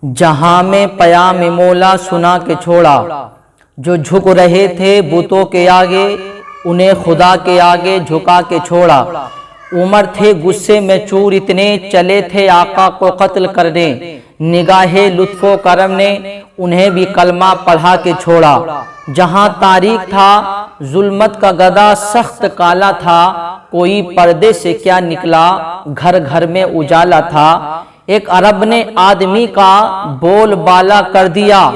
جہاں میں پیام مولا سنا کے چھوڑا، جو جھک رہے تھے بتوں کے آگے انہیں خدا کے آگے جھکا کے چھوڑا۔ عمر تھے غصے میں چور اتنے، چلے تھے آقا کو قتل کرنے، نگاہ لطف و کرم نے انہیں بھی کلمہ پڑھا کے چھوڑا۔ جہاں تاریک تھا ظلمت کا گدا سخت کالا تھا، کوئی پردے سے کیا نکلا گھر گھر میں اجالا تھا۔ ایک عرب نے آدمی کا بول بالا کر دیا،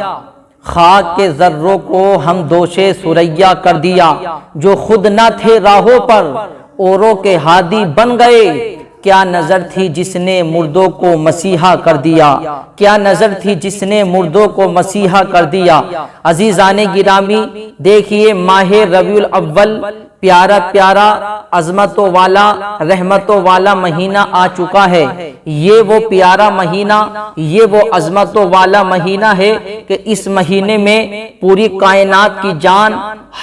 خاک کے ذروں کو ہم دوشے ثریا کر دیا۔ جو خود نہ تھے راہوں پر اوروں کے ہادی بن گئے، کیا نظر تھی جس نے مردوں کو مسیحا کر دیا، کیا نظر تھی جس نے مردوں کو مسیحا کر دیا۔ عزیزان گرامی دیکھیے ماہ ربیع الاول پیارا پیارا عظمتوں والا رحمتوں والا مہینہ آ چکا ہے۔ یہ وہ پیارا مہینہ، یہ وہ عظمتوں والا مہینہ ہے کہ اس مہینے میں پوری کائنات کی جان،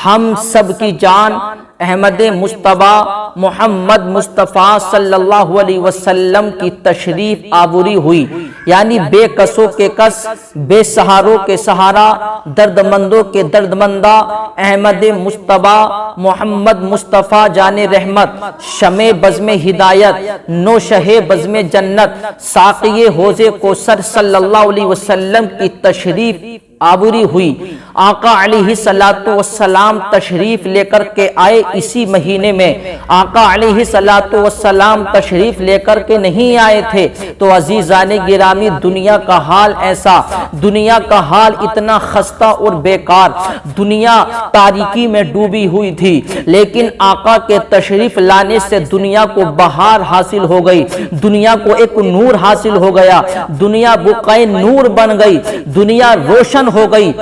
ہم سب کی جان احمد مصطفیٰ محمد مصطفیٰ صلی اللہ علیہ وسلم کی تشریف آوری ہوئی، یعنی بے کسوں کے کس، بے سہاروں کے سہارا، درد مندوں کے درد مندہ احمد مصطفیٰ محمد مصطفیٰ جان رحمت، شمع بزم ہدایت، نوشہ بزم جنت، ساقی حوض کوثر صلی اللہ علیہ وسلم کی تشریف آوری ہوئی۔ آقا علیہ السلام تشریف لے کر کے آئے اسی مہینے میں۔ آقا علیہ السلام تشریف لے کر کے نہیں آئے تھے تو عزیزان گرامی دنیا کا حال ایسا، دنیا کا حال اتنا خستہ اور بیکار، دنیا تاریکی میں ڈوبی ہوئی تھی، لیکن آقا کے تشریف لانے سے دنیا کو بہار حاصل ہو گئی، دنیا کو ایک نور حاصل ہو گیا، دنیا بقعہ نور بن گئی، دنیا روشن ہو گئی،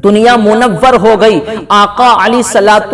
دنیا منور ہو گئی۔ آقا علیہ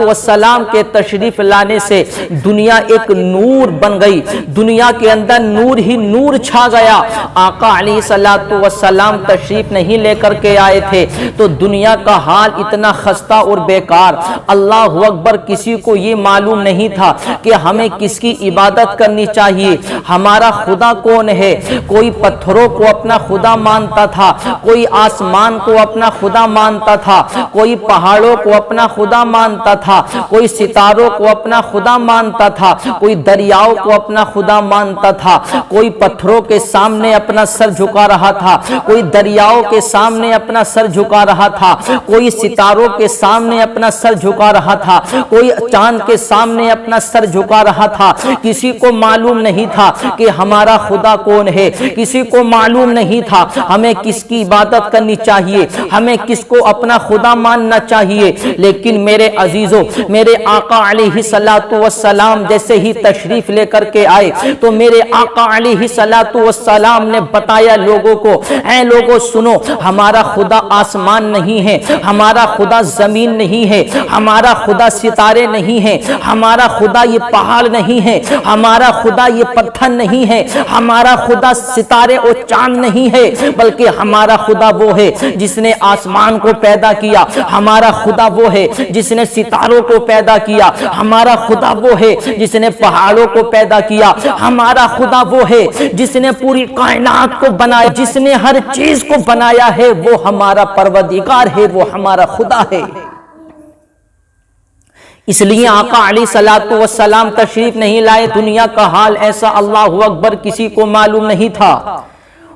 السلام کے تشریف لانے سے دنیا ایک نور بن گئی، دنیا کے اندر نور ہی نور چھا گیا۔ آقا علیہ السلام تشریف نہیں لے کر کے آئے تھے تو دنیا کا حال اتنا خستہ اور بیکار۔ اللہ اکبر، کسی کو یہ معلوم نہیں تھا کہ ہمیں کس کی عبادت کرنی چاہیے، ہمارا خدا کون ہے۔ کوئی پتھروں کو اپنا خدا مانتا تھا، کوئی آسمان کو اپنا خدا مانتا تھا، کوئی پہاڑوں کو اپنا خدا مانتا تھا، کوئی ستاروں کو اپنا خدا مانتا تھا، کوئی دریاؤں کو اپنا خدا مانتا تھا، کوئی پتھروں کے سامنے اپنا سر جھکا رہا تھا، کوئی دریاؤں کے سامنے اپنا سر جھکا رہا تھا، کوئی ستاروں کے سامنے اپنا سر جھکا رہا تھا، کوئی چاند کے سامنے اپنا سر جھکا رہا تھا۔ کسی کو معلوم نہیں تھا کہ ہمارا خدا کون ہے، کسی کو معلوم نہیں تھا ہمیں کس کی عبادت کرنی چاہیے، ہمیں کس کو اپنا خدا ماننا چاہیے۔ لیکن میرے عزیزوں، میرے آقا علیہ السلام جیسے ہی تشریف لے کر کے آئے تو میرے آقا علیہ السلام نے بتایا لوگوں کو، اے لوگوں سنو، ہمارا خدا آسمان نہیں ہے، ہمارا خدا زمین نہیں ہے، ہمارا خدا ستارے نہیں ہے، ہمارا خدا یہ پہاڑ نہیں ہے، ہمارا خدا یہ پتھر نہیں ہے، ہمارا خدا ستارے اور چاند نہیں ہے، بلکہ ہمارا خدا وہ ہے جس نے آسمان کو پیدا کیا، ہمارا خدا وہ ہے جس نے ستاروں کو پیدا کیا، ہمارا خدا وہ ہے جس نے پہاڑوں کو پیدا کیا، ہمارا خدا وہ ہے جس نے پوری کائنات کو بنایا، جس نے ہر چیز کو بنایا ہے، وہ ہمارا پروردگار ہے، وہ ہمارا خدا ہے۔ اس لیے آقا علیہ السلام تشریف نہیں لائے، دنیا کا حال ایسا، اللہ اکبر، کسی کو معلوم نہیں تھا،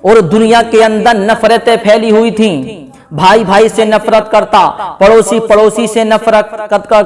اور دنیا کے اندر نفرتیں پھیلی ہوئی تھیں۔ بھائی بھائی سے نفرت کرتا، پڑوسی پڑوسی سے نفرت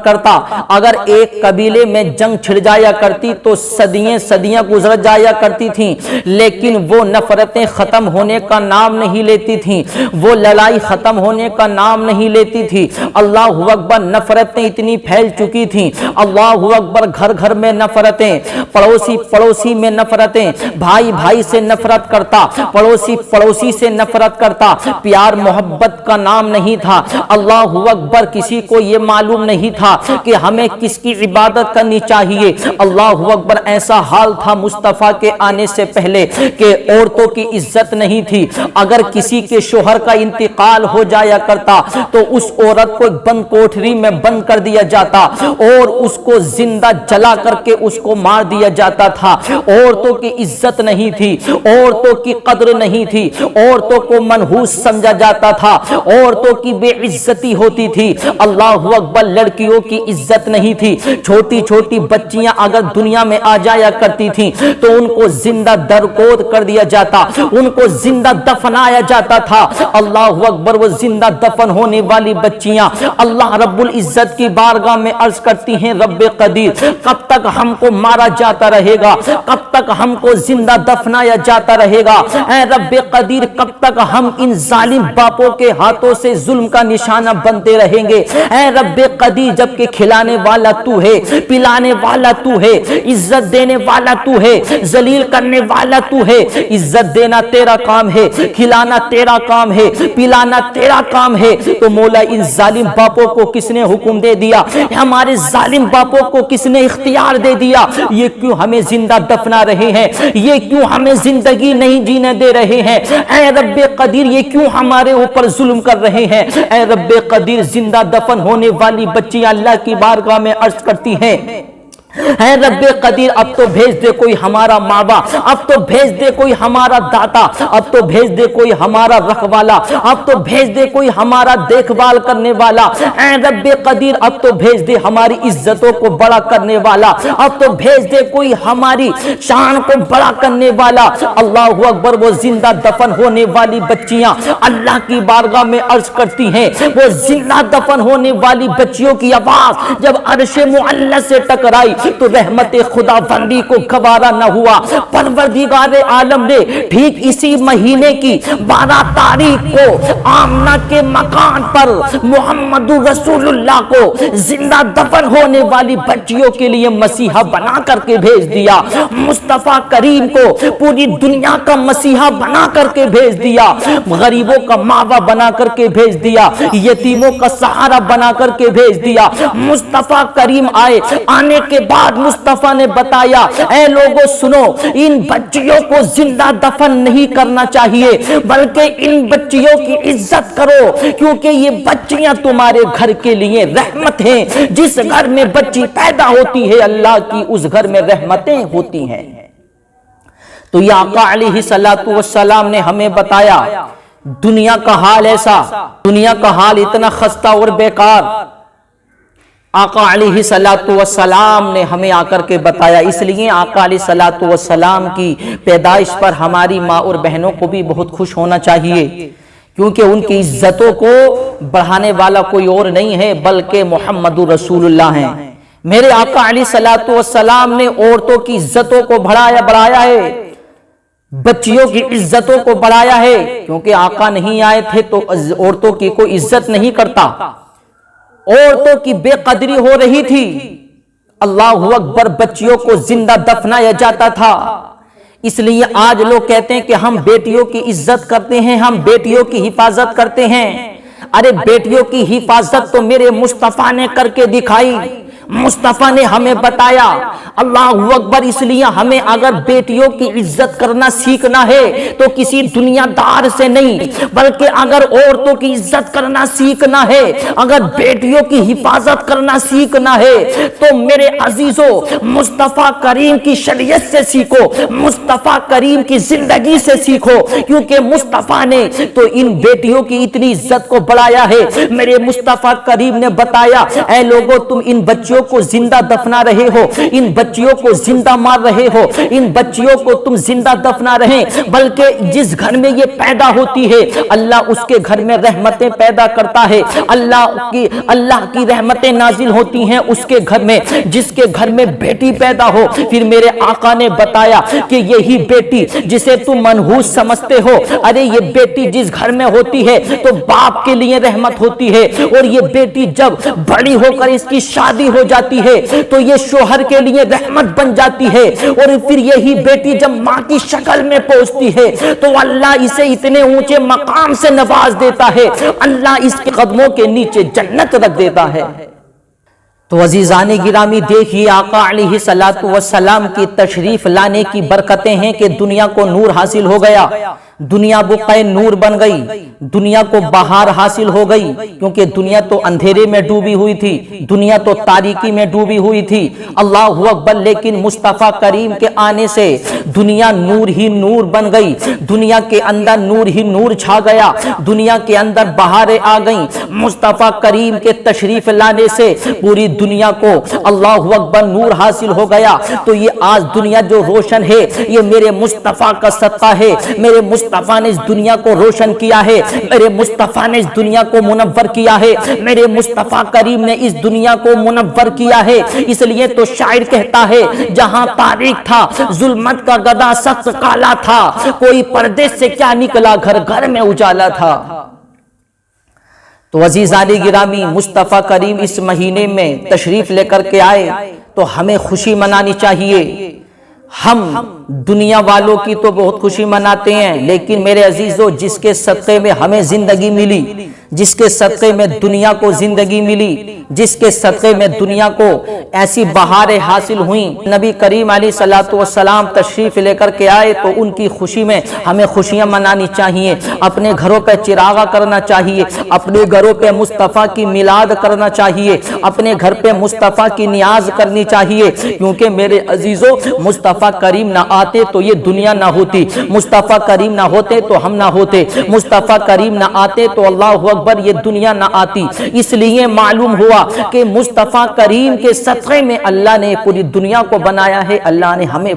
کرتا، اگر ایک قبیلے میں جنگ چھڑ جایا کرتی تو صدیاں گزر جایا کرتی تھیں، لیکن وہ نفرتیں ختم ہونے کا نام نہیں لیتی تھیں، وہ لڑائی ختم ہونے کا نام نہیں لیتی تھی۔ اللہ اکبر، نفرتیں اتنی پھیل چکی تھیں، اللہ اکبر، گھر گھر میں نفرتیں، پڑوسی پڑوسی میں نفرتیں، بھائی بھائی سے نفرت کرتا، پڑوسی پڑوسی سے نفرت کرتا، پیار محبت رب کا نام نہیں تھا، اللہ اکبر کسی کو یہ معلوم نہیں تھا کہ ہمیں کس کی عبادت کرنی چاہیے۔ اللہ اکبر ایسا حال تھا مصطفیٰ کے آنے سے پہلے کہ عورتوں کی عزت نہیں تھی۔ اگر کسی کے شوہر کا انتقال ہو جایا کرتا تو اس عورت کو بند کوٹھری میں بند کر دیا جاتا اور اس کو زندہ جلا کر کے اس کو مار دیا جاتا تھا۔ عورتوں کی عزت نہیں تھی، عورتوں کی قدر نہیں تھی، عورتوں کو منحوس سمجھا جاتا تھا، عورتوں کی بے عزتی ہوتی تھی۔ اللہ اکبر لڑکیوں کی عزت نہیں تھی۔ چھوٹی چھوٹی بچیاں اگر دنیا میں آ جایا کرتی تھیں تو ان کو زندہ درکود کر دیا جاتا، ان کو زندہ دفنایا جاتا تھا۔ اللہ اکبر وہ زندہ دفن ہونے والی بچیاں اللہ رب العزت کی بارگاہ میں عرض کرتی ہیں، رب قدیر کب تک ہم کو مارا جاتا رہے گا، کب تک ہم کو زندہ دفنایا جاتا رہے گا، اے رب قدیر کب تک ہم ان ظالم باپوں کے ہاتھوں سے ظلم کا نشانہ بنتے رہیں گے، اے رب قدیر جبکہ کھلانے والا تو ہے، پلانے والا تو ہے، عزت دینے والا تو ہے، ذلیل کرنے والا تو ہے۔ عزت دینا تیرا کام ہے، کھلانا تیرا کام ہے، پلانا تیرا کام ہے، تو مولا ان ظالم باپوں کو کس نے حکم دے دیا، ہمارے ظالم باپوں کو کس نے اختیار دے دیا؟ یہ کیوں ہمیں زندہ دفنا رہے ہیں، یہ کیوں ہمیں زندگی نہیں جینے دے رہے ہیں، اے رب قدیر یہ کیوں ہمارے اوپر ظلم کر رہے ہیں؟ اے رب قدیر زندہ دفن ہونے والی بچیاں اللہ کی بارگاہ میں عرض کرتی ہیں، اے رب قدیر اب تو بھیج دے کوئی ہمارا ماوا، اب تو بھیج دے کوئی ہمارا داتا، اب تو بھیج دے کوئی ہمارا رکھوالا، اب تو بھیج دے کوئی ہمارا دیکھ بھال کرنے والا، اے رب قدیر اب تو بھیج دے ہماری عزتوں کو بڑا کرنے والا، اب تو بھیج دے کوئی ہماری شان کو بڑا کرنے والا۔ اللہ اکبر وہ زندہ دفن ہونے والی بچیاں اللہ کی بارگاہ میں عرض کرتی ہیں، وہ زندہ دفن ہونے والی بچیوں کی آواز جب عرش معلی سے ٹکرائی تو رحمت خدا بندی کو گوارا نہ ہوا۔ پروردگار عالم نے ٹھیک اسی مہینے کی 12 تاریخ کو آمنہ کے مکان پر محمد رسول اللہ کو زندہ دفن ہونے والی بچیوں کے لیے مسیحا بنا کر کے بھیج دیا، مصطفیٰ کریم کو پوری دنیا کا مسیحا بنا کر کے بھیج دیا، غریبوں کا ماوا بنا کر کے بھیج دیا، یتیموں کا سہارا بنا کر کے بھیج دیا۔ مصطفیٰ کریم آئے، آنے کے بعد مصطفیٰ نے بتایا، اے لوگوں سنو، ان بچیوں کو زندہ دفن نہیں کرنا چاہیے بلکہ ان بچیوں کی عزت کرو، کیونکہ یہ بچیاں تمہارے گھر کے لیے رحمت ہیں۔ جس گھر میں بچی پیدا ہوتی ہے اللہ کی اس گھر میں رحمتیں ہوتی ہیں۔ تو یہ آقا علیہ الصلوۃ والسلام نے ہمیں بتایا دنیا کا حال ایسا، دنیا کا حال اتنا خستہ اور بیکار آقا علیہ الصلوۃ والسلام نے ہمیں آ کر کے بتایا۔ اس لیے آقا علیہ الصلوۃ والسلام کی پیدائش پر ہماری ماں اور بہنوں کو بھی بہت خوش ہونا چاہیے، کیونکہ ان کی عزتوں کو بڑھانے والا کوئی اور نہیں ہے بلکہ محمد رسول اللہ ہیں۔ میرے آقا علیہ الصلوۃ والسلام نے عورتوں کی عزتوں کو بڑھایا ہے، بچیوں کی عزتوں کو بڑھایا ہے، کیونکہ آقا نہیں آئے تھے تو عورتوں کی کوئی عزت نہیں کرتا، عورتوں کی بے قدری ہو رہی تھی۔ اللہ اکبر بچیوں کو زندہ دفنایا جاتا تھا۔ اس لیے آج لوگ کہتے ہیں کہ ہم بیٹیوں کی عزت کرتے ہیں، ہم بیٹیوں کی حفاظت کرتے ہیں۔ ارے بیٹیوں کی حفاظت تو میرے مصطفیٰ نے کر کے دکھائی، مصطفیٰ نے ہمیں بتایا۔ اللہ اکبر اس لیے ہمیں اگر بیٹیوں کی عزت کرنا سیکھنا ہے تو کسی دنیا دار سے نہیں بلکہ اگر عورتوں کی عزت کرنا سیکھنا ہے، اگر بیٹیوں کی حفاظت کرنا سیکھنا ہے تو میرے عزیزوں مصطفیٰ کریم کی شریعت سے سیکھو، مصطفیٰ کریم کی زندگی سے سیکھو، کیونکہ مصطفیٰ نے تو ان بیٹیوں کی اتنی عزت کو بڑھایا ہے۔ میرے مصطفیٰ کریم نے بتایا، اے لوگوں تم ان بچیوں کو زندہ دفنا رہے ہو، ان بچیوں کو زندہ مار رہے ہو، ان بچیوں کو تم زندہ دفنا رہے، بلکہ جس گھر میں یہ پیدا ہوتی ہے اللہ اس کے گھر میں رحمتیں پیدا کرتا ہے، اللہ کی رحمتیں نازل ہوتی ہیں اس کے گھر میں، جس کے گھر میں بیٹی پیدا ہو۔ پھر میرے آقا نے بتایا کہ یہی بیٹی جسے تم منحوس سمجھتے ہو، ارے یہ بیٹی جس گھر میں ہوتی ہے تو باپ کے لیے رحمت ہوتی ہے، اور یہ بیٹی جب بڑی ہو کر اس کی شادی ہو جاتی ہے تو یہ شوہر کے لیے رحمت بن جاتی ہے، اور پھر یہی بیٹی جب ماں کی شکل میں پہنچتی ہے تو اللہ اسے اتنے اونچے مقام سے نواز دیتا ہے، اللہ اس کے قدموں کے نیچے جنت رکھ دیتا ہے۔ تو عزیزان گرامی دیکھیے آقا علیہ الصلوۃ والسلام کی تشریف لانے کی برکتیں ہیں کہ دنیا کو نور حاصل ہو گیا، دنیا بقعہ نور بن گئی، دنیا کو بہار حاصل ہو گئی، کیونکہ دنیا تو اندھیرے میں ڈوبی ہوئی تھی، دنیا تو تاریکی میں ڈوبی ہوئی تھی۔ اللہ اکبر، لیکن مصطفیٰ کریم کے آنے سے دنیا نور ہی نور بن گئی، دنیا کے اندر نور ہی نور چھا گیا، دنیا کے اندر بہاریں آ گئیں۔ مصطفیٰ کریم کے تشریف لانے سے پوری دنیا کو اللہ اکبر نور حاصل ہو گیا۔ تو یہ آج دنیا جو روشن ہے یہ میرے مصطفیٰ کا صدقہ ہے، میرے مصطفیٰ نے اس دنیا کو روشن کیا ہے، میرے مصطفیٰ نے اس دنیا کو منور کیا ہے، میرے مصطفیٰ کریم نے اس دنیا کو منور کیا ہے۔ اس لیے تو شاعر کہتا ہے جہاں تاریک تھا ظلمت کا گدا سخت کالا تھا، کوئی پردے سے کیا نکلا گھر گھر میں اجالا تھا۔ تو عزیزان گرامی مصطفیٰ کریم اس مہینے میں تشریف لے کر کے آئے تو ہمیں خوشی منانی چاہیے۔ ہم دنیا والوں کی تو بہت خوشی مناتے ہیں، لیکن میرے عزیزو جس کے صدقے میں ہمیں زندگی ملی، جس کے صدقے میں دنیا کو زندگی ملی، جس کے صدقے میں دنیا کو ایسی بہاریں حاصل ہوئیں، نبی کریم علیہ الصلوۃ والسلام تشریف لے کر کے آئے تو ان کی خوشی میں ہمیں خوشیاں منانی چاہیے، اپنے گھروں پہ چراغا کرنا چاہیے، اپنے گھروں پہ مصطفیٰ کی میلاد کرنا چاہیے، اپنے گھر پہ مصطفیٰ کی نیاز کرنی چاہیے، کیونکہ میرے عزیزو مصطفیٰ کریم نہ آتے تو یہ دنیا نہ ہوتی، مصطفیٰ کریم نہ ہوتے تو ہم نہ ہوتے، مصطفیٰ کریم نہ آتے تو اللہ اکبر یہ دنیا نہ آتی۔ اس لیے معلوم ہوا کہ مصطفیٰ کریم کے صدقے میں اللہ نے پوری دنیا کو بنایا ہے، اللہ نے ہمیں